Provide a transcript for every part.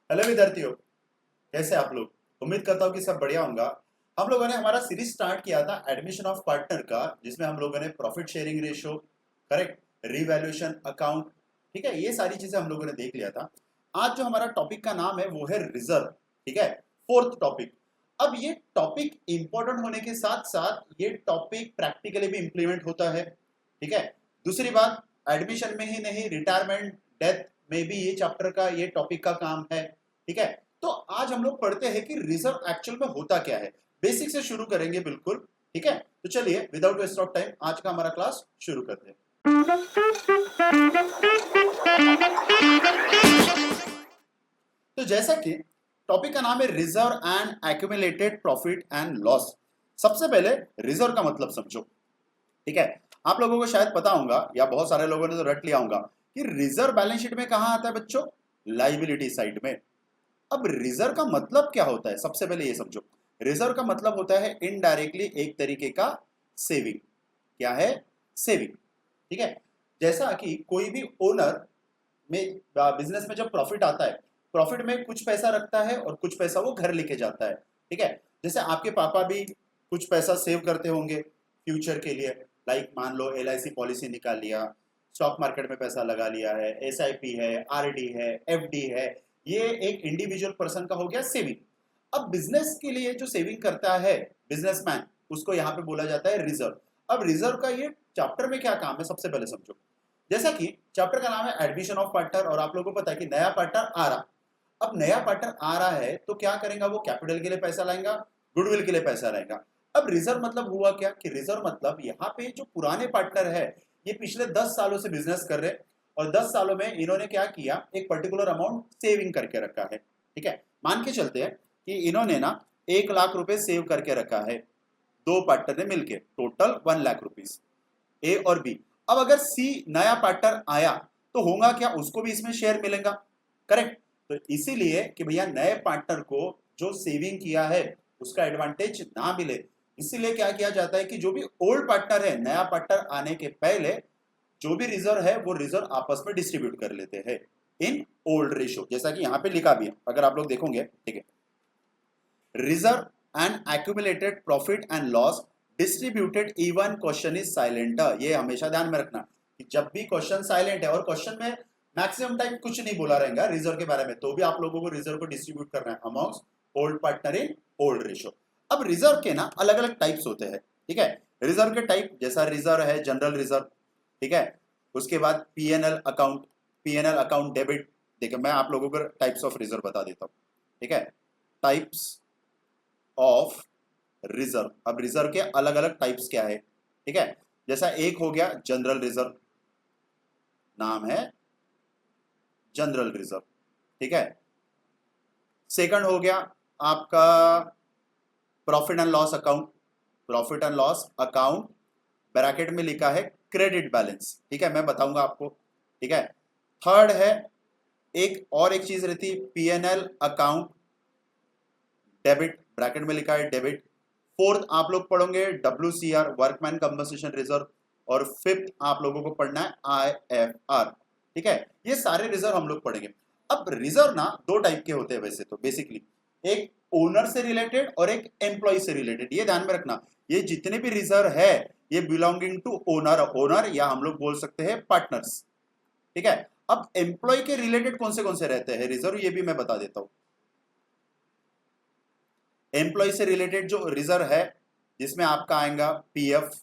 Hello विद्यार्थियों, कैसे आप लोग। उम्मीद करता हूँ कि सब बढ़िया होगा। हम लोगों ने हमारा सीरीज स्टार्ट किया था एडमिशन ऑफ पार्टनर का, जिसमें हम लोगों ने profit sharing ratio, correct, revaluation account, ठीक है, ये सारी चीजें हम लोगों ने देख लिया था। आज जो हमारा टॉपिक का नाम है वो है रिजर्व, ठीक है, फोर्थ टॉपिक। अब ये टॉपिक इंपॉर्टेंट होने के साथ साथ ये टॉपिक प्रैक्टिकली भी इंप्लीमेंट होता है, ठीक है। दूसरी बात, एडमिशन में ही नहीं, रिटायरमेंट, डेथ में भी ये चैप्टर का, ये टॉपिक का काम है, ठीक है। तो आज हम लोग पढ़ते हैं कि रिजर्व एक्चुअल में होता क्या है। बेसिक से शुरू करेंगे बिल्कुल, ठीक है। तो चलिए विदाउट वेस्ट ऑफ टाइम आज का हमारा क्लास शुरू करते हैं। तो जैसा कि टॉपिक का नाम है reserve and accumulated profit and loss. सबसे पहले रिजर्व का मतलब समझो, ठीक है। आप लोगों को शायद पता होगा या बहुत सारे लोगों ने तो रट लिया होगा कि रिजर्व बैलेंस शीट में कहां आता है बच्चों, लाइबिलिटी साइड में। अब रिजर्व का मतलब क्या होता है, सबसे पहले ये समझो। रिजर्व का मतलब होता है इनडायरेक्टली एक तरीके का सेविंग। क्या है? सेविंग, ठीक है। जैसा कि कोई भी ओनर में बिजनेस में जब प्रॉफिट आता है, प्रॉफिट में कुछ पैसा रखता है और कुछ पैसा वो घर लेके जाता है, ठीक है। जैसे आपके पापा भी कुछ पैसा सेव करते होंगे फ्यूचर के लिए, लाइक मान लो LIC पॉलिसी निकाल लिया, स्टॉक मार्केट में पैसा लगा लिया है, SIP है, RD है, FD है। ये एक इंडिविजुअल पर्सन का हो गया सेविंग। अब बिजनेस के लिए जो सेविंग करता है बिजनेसमैन, उसको यहाँ पे बोला जाता है रिजर्व। अब रिजर्व का ये चैप्टर में क्या काम है, सबसे पहले समझो। जैसा कि चैप्टर का नाम है एडमिशन ऑफ पार्टनर, और आप लोगों को पता है कि नया पार्टनर आ रहा। अब नया पार्टनर आ रहा है तो क्या करेगा, वो कैपिटल के लिए पैसा लाएगा, गुडविल के लिए पैसा लाएगा। अब रिजर्व मतलब हुआ क्या कि रिजर्व मतलब यहाँ पे जो पुराने पार्टनर है, ये पिछले 10 सालों से बिजनेस कर रहे, और 10 सालों में इन्होंने क्या किया, एक पर्टिकुलर अमाउंट सेविंग करके रखा है, ठीक है। मान के चलते हैं कि इन्होंने ना 1 लाख रुपए सेव करके रखा है, दो पार्टनर ने मिलके, टोटल 1 लाख रुपीज, ए और बी। अब अगर सी नया पार्टनर आया तो होगा क्या, उसको भी इसमें शेयर मिलेगा, करेक्ट। तो इसीलिए कि भैया नए पार्टनर को जो सेविंग किया है उसका एडवांटेज ना मिले, इसीलिए क्या किया जाता है कि जो भी ओल्ड पार्टनर है, नया पार्टनर आने के पहले जो भी रिजर्व है वो रिजर्व आपस में डिस्ट्रीब्यूट कर लेते हैं इन ओल्ड रेशियो, जैसा कि यहां पे लिखा भी है, अगर आप लोग देखोगे, ठीक है। Reserve and accumulated profit and loss distributed even question is silent. ये हमेशा ध्यान में रखना कि जब भी क्वेश्चन साइलेंट है और क्वेश्चन में मैक्सिमम टाइम कुछ नहीं बोला रहेगा रिजर्व के बारे में, तो भी आप लोगों को रिजर्व को डिस्ट्रीब्यूट करना है amongst old partner in old ratio. अब रिजर्व के ना अलग अलग टाइप्स होते हैं, ठीक है। रिजर्व के टाइप, जैसा रिजर्व है जनरल रिजर्व, ठीक है। उसके बाद PNL account, PNL account debit. देखिए मैं आप लोगों को टाइप्स ऑफ रिजर्व बता देता हूं, ठीक है। टाइप्स ऑफ रिजर्व, अब रिजर्व के अलग अलग टाइप्स क्या है, ठीक है। जैसा एक हो गया जनरल रिजर्व, नाम है जनरल रिजर्व, ठीक है। सेकंड हो गया आपका profit and loss account, profit and loss account bracket में लिखा है क्रेडिट बैलेंस, ठीक है, मैं बताऊंगा आपको, ठीक है। थर्ड है, एक और एक चीज रहती है PNL अकाउंट डेबिट, ब्रैकेट में लिखा है डेबिट। फोर्थ आप लोग पढ़ोगे WCR, वर्कमैन कंपनसेशन रिजर्व, और फिफ्थ आप लोगों को पढ़ना है IFR, ठीक है। ये सारे रिजर्व हम लोग पढ़ेंगे। अब रिजर्व ना दो टाइप के होते हैं वैसे तो बेसिकली, एक ओनर से रिलेटेड और एक एम्प्लॉय से रिलेटेड, ये ध्यान में रखना। ये जितने भी रिजर्व है ये बिलोंगिंग टू ओनर, ओनर या हम लोग बोल सकते हैं पार्टनर्स, ठीक है। अब एम्प्लॉय के रिलेटेड कौन से रहते हैं रिजर्व, ये भी मैं बता देता हूं। एम्प्लॉय से रिलेटेड जो रिजर्व है, जिसमें आपका आएगा PF,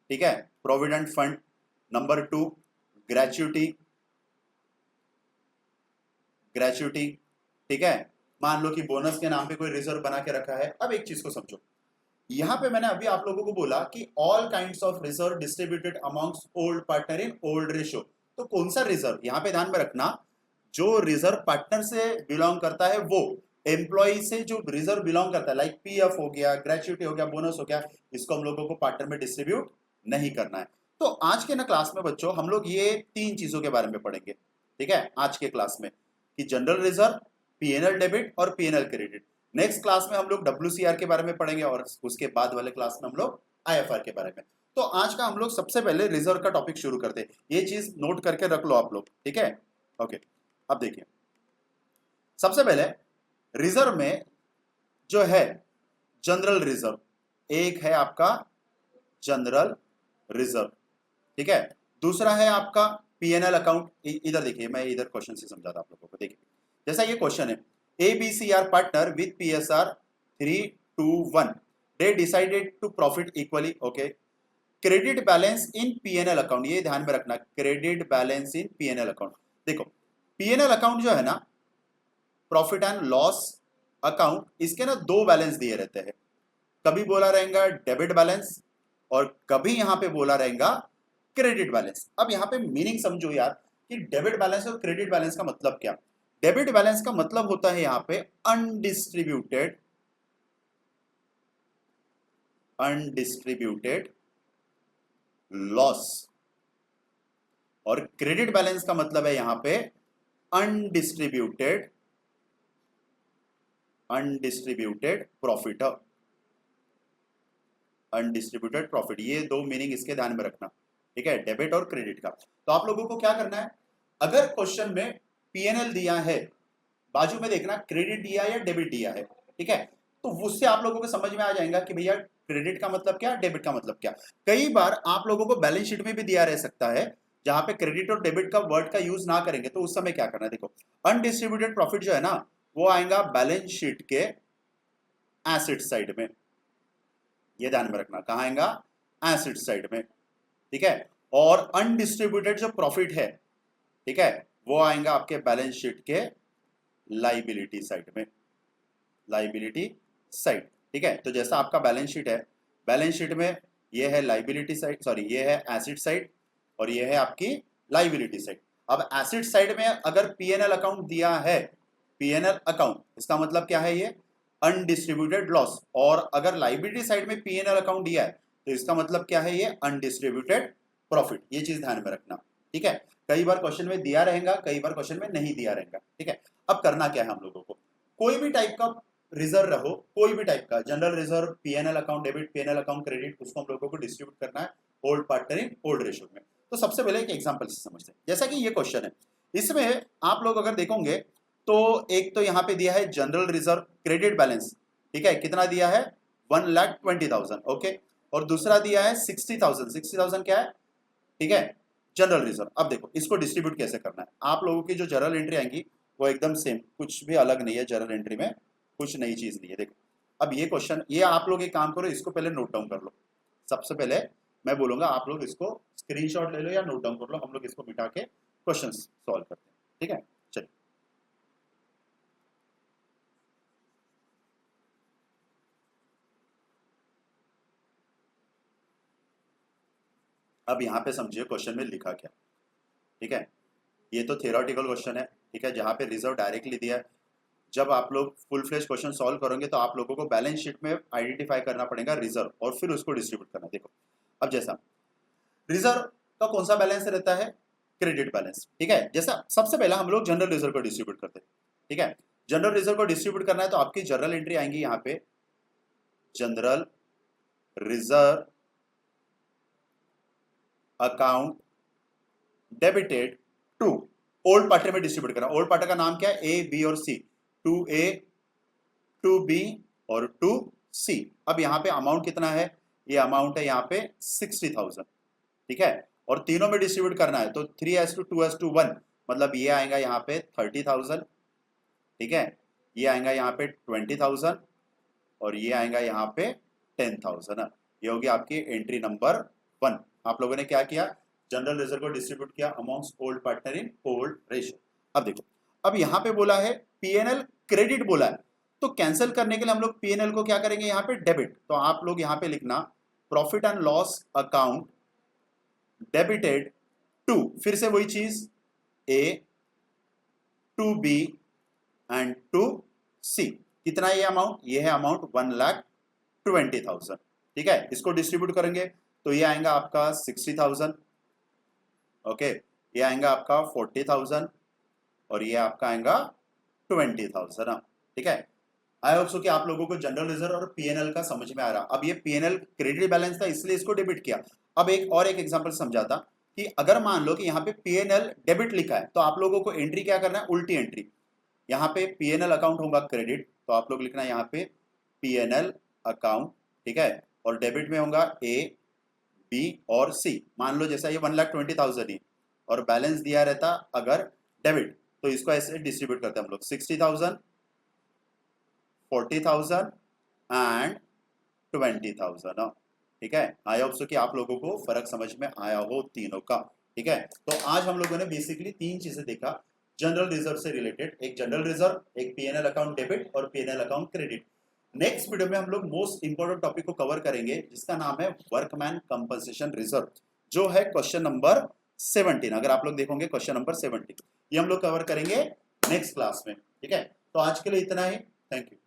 ठीक है, provident fund. Number 2 gratuity, gratuity, ठीक है। मान लो कि बोनस के नाम पे कोई रिजर्व बना के रखा है। अब एक चीज को समझो, यहां पे मैंने अभी आप लोगों को बोला कि all kinds of reserve distributed amongst old partner in old ratio. तो कौन सा रिजर्व, यहां पे ध्यान में रखना, जो रिजर्व पार्टनर से बिलोंग करता है वो, एम्प्लॉय से जो रिजर्व बिलोंग करता है, लाइक PF हो गया, ग्रेच्युटी हो गया, बोनस हो गया, इसको हम लोगों को पार्टनर में डिस्ट्रीब्यूट नहीं करना है। तो आज के ना क्लास में बच्चों हम लोग ये तीन चीजों के बारे में पढ़ेंगे, ठीक है, आज के क्लास में, कि जनरल रिजर्व, PNL डेबिट और PNL क्रेडिट। नेक्स्ट क्लास में हम लोग WCR के बारे में पढ़ेंगे, और उसके बाद वाले क्लास में हम लोग IFR के बारे में। तो आज का हम लोग सबसे पहले रिजर्व का टॉपिक शुरू करते हैं, ये चीज नोट करके रख लो आप लोग, ठीक है, ओके। अब देखिए, सबसे पहले रिजर्व में जो है जनरल रिजर्व, एक है आपका जनरल रिजर्व, ठीक है। दूसरा है आपका पीएनएल अकाउंट। इधर देखिए, मैं इधर क्वेश्चन से समझाता आप लोगों को। देखिए जैसा ये क्वेश्चन है, A B C are partner with PSR 3-2-1, they decided to profit equally. Okay, credit balance in PNL account, ये ध्यान में रखना, credit balance in PNL account. देखो पीएनएल अकाउंट जो है ना, प्रॉफिट एंड लॉस अकाउंट, इसके ना दो बैलेंस दिए रहते हैं। कभी बोला रहेगा डेबिट बैलेंस और कभी यहां पे बोला रहेगा क्रेडिट बैलेंस। अब यहां पे मीनिंग समझो यार कि डेबिट बैलेंस और क्रेडिट बैलेंस का मतलब क्या। डेबिट बैलेंस का मतलब होता है यहां पे अनडिस्ट्रीब्यूटेड लॉस, और क्रेडिट बैलेंस का मतलब है यहां पे अनडिस्ट्रीब्यूटेड प्रॉफिट। अनडिस्ट्रीब्यूटेड प्रॉफिट, ये दो मीनिंग इसके ध्यान में रखना, ठीक है, डेबिट और क्रेडिट का। तो आप लोगों को क्या करना है, अगर क्वेश्चन में पीएनएल दिया है, बाजू में देखना क्रेडिट दिया या डेबिट दिया है, ठीक है, तो उससे आप लोगों को समझ में आ जाएगा कि भैया क्रेडिट का मतलब क्या, डेबिट का मतलब क्या। कई बार आप लोगों को बैलेंस शीट में भी दिया रह सकता है जहां पे क्रेडिट और डेबिट का वर्ड का यूज ना करेंगे, तो उस समय क्या करना है, देखो अनडिस्ट्रीब्यूटेड प्रॉफिट जो है ना, वो आएगा बैलेंस शीट के एसेट साइड में, ये ध्यान में रखना, कहां आएगा, एसेट साइड में, ठीक है। और अनडिस्ट्रीब्यूटेड जो प्रॉफिट है, ठीक है, वो आएगा आपके बैलेंस शीट के लाइबिलिटी साइड में, लाइबिलिटी साइड, ठीक है। तो जैसा आपका बैलेंस शीट है, बैलेंस शीट में ये है लाइबिलिटी साइड, सॉरी ये है एसेट साइड और ये है आपकी लाइबिलिटी साइड। अब एसेट साइड में अगर पीएनएल अकाउंट दिया है, पीएनएल अकाउंट, इसका मतलब क्या है, ये अनडिस्ट्रीब्यूटेड लॉस, और अगर लाइबिलिटी साइड में पीएनएल अकाउंट दिया है तो इसका मतलब क्या है, ये अनडिस्ट्रीब्यूटेड प्रॉफिट। ये चीज ध्यान में रखना, ठीक है। कई बार क्वेश्चन में दिया रहेगा, कई बार क्वेश्चन में नहीं दिया रहेगा, ठीक है। अब करना क्या है हम लोगों को, कोई भी टाइप का रिजर्व रहो, कोई भी टाइप का general reserve, PNL account debit, PNL account credit, उसको हम लोगों को डिस्ट्रीब्यूट करना है old partner in old ratio में। तो सबसे पहले एक एग्जांपल से समझते हैं, जैसा कि ये क्वेश्चन है, इसमें आप लोग अगर देखोगे तो एक तो यहाँ पे दिया है जनरल रिजर्व क्रेडिट बैलेंस, ठीक है, कितना दिया है, 1,20,000, ओके, और दूसरा दिया है 60,000, 60,000 क्या है, ठीक है, जनरल रिजर्व। अब देखो इसको डिस्ट्रीब्यूट कैसे करना है, आप लोगों की जो जर्नल एंट्री आएंगी वो एकदम सेम, कुछ भी अलग नहीं है, जर्नल एंट्री में कुछ नई चीज नहीं है। देखो अब ये क्वेश्चन, ये आप लोग एक काम करो, इसको पहले नोट डाउन कर लो। सबसे पहले मैं बोलूंगा आप लोग इसको स्क्रीनशॉट ले लो या नोट डाउन कर लो, हम लोग इसको मिटा के क्वेश्चन सॉल्व करते हैं, ठीक है। चलिए अब यहाँ पे समझिए क्वेश्चन में लिखा क्या, ठीक है। ये तो थियोरेटिकल क्वेश्चन है, ठीक है, जहाँ पे रिजर्व डायरेक्टली दिया है। जब आप लोग फुल फ्लेश क्वेश्चन सॉल्व करोगे तो आप लोगों को बैलेंस शीट में आइडेंटिफाई करना पड़ेगा रिजर्व और फिर उसको डिस्ट्रीब्यूट करना। देखो अब जैसा रिजर्व का कौन सा बैलेंस रहता है, क्रेडिट बैलेंस, ठीक है। जैसा सबसे पहला हम लोग जनरल रिजर्व को डिस्ट्रीब्यूट करते हैं, ठीक है। जनरल रिजर्व को डिस्ट्रीब्यूट करना है तो आपकी जनरल एंट्री आएंगी यहाँ पे, general reserve account debited to old partner में डिस्ट्रीब्यूट करना। ओल्ड पार्टनर का नाम क्या है, ए बी और सी, 2A 2B और 2C। अब यहाँ पे अमाउंट कितना है, ये अमाउंट है यहाँ पे 60,000, ठीक है, और तीनों में डिस्ट्रीब्यूट करना है तो 3:2:1, मतलब ये आएगा यहाँ पे 30,000, ठीक है, ये आएगा यहाँ पे 20,000 और ये आएगा यहाँ पे 10,000। ये होगी आपकी एंट्री नंबर 1। आप लोगों ने क्या किया, जनरल रिजर्व को डिस्ट्रीब्यूट किया amongst old partner in old ratio. अब देखो अब यहाँ पे बोला है पीएनएल क्रेडिट बोला है, तो कैंसिल करने के लिए हम लोग पीएनएल को क्या करेंगे, यहाँ पे डेबिट। तो आप लोग यहाँ पे लिखना profit and loss account debited to, फिर से वही चीज, ए 2B एंड 2C। कितना ये अमाउंट, ये है अमाउंट 1,20,000, ठीक है। इसको डिस्ट्रीब्यूट करेंगे तो ये आएगा आपका 60,000, ओके, ये आएगा आपका 40,000 और ये आपका आएगा 20,000, ठीक है। आई होप सो कि आप लोगों को जनरल रिजर्व और पीएनएल का समझ में आ रहा। अब ये पीएनएल क्रेडिट बैलेंस था इसलिए इसको डेबिट किया। अब एक और एक एग्जांपल समझाता कि अगर मान लो कि यहाँ पे पीएनएल डेबिट लिखा है तो आप लोगों को एंट्री क्या करना है, उल्टी एंट्री, यहाँ पे पीएनएल अकाउंट होगा क्रेडिट, तो आप लोग लिखना यहाँ पे पीएनएल अकाउंट, ठीक है। और डेबिट में होगा ए, बी और सी। मान लो जैसा ये 1,20,000 ही और बैलेंस दिया रहता अगर डेबिट, तो इसको ऐसे डिस्ट्रीब्यूट करते हैं हम लोग 60,000, 40,000 एंड 20,000। ठीक है, आई होप सो कि आप लोगों को फर्क समझ में आया हो तीनों का। ठीक है, तो आज हम लोगों ने बेसिकली तीन चीजें देखा जनरल रिजर्व से रिलेटेड, एक जनरल रिजर्व, एक पीएनएल अकाउंट डेबिट और PNL account credit. Next video में हम लोग मोस्ट इंपोर्टेंट टॉपिक को कवर करेंगे जिसका नाम है वर्कमैन कंपनसेशन रिजर्व, जो है क्वेश्चन नंबर 17। अगर आप लोग देखोगे क्वेश्चन नंबर 17, ये हम लोग कवर करेंगे नेक्स्ट क्लास में। ठीक है, तो आज के लिए इतना ही, थैंक यू।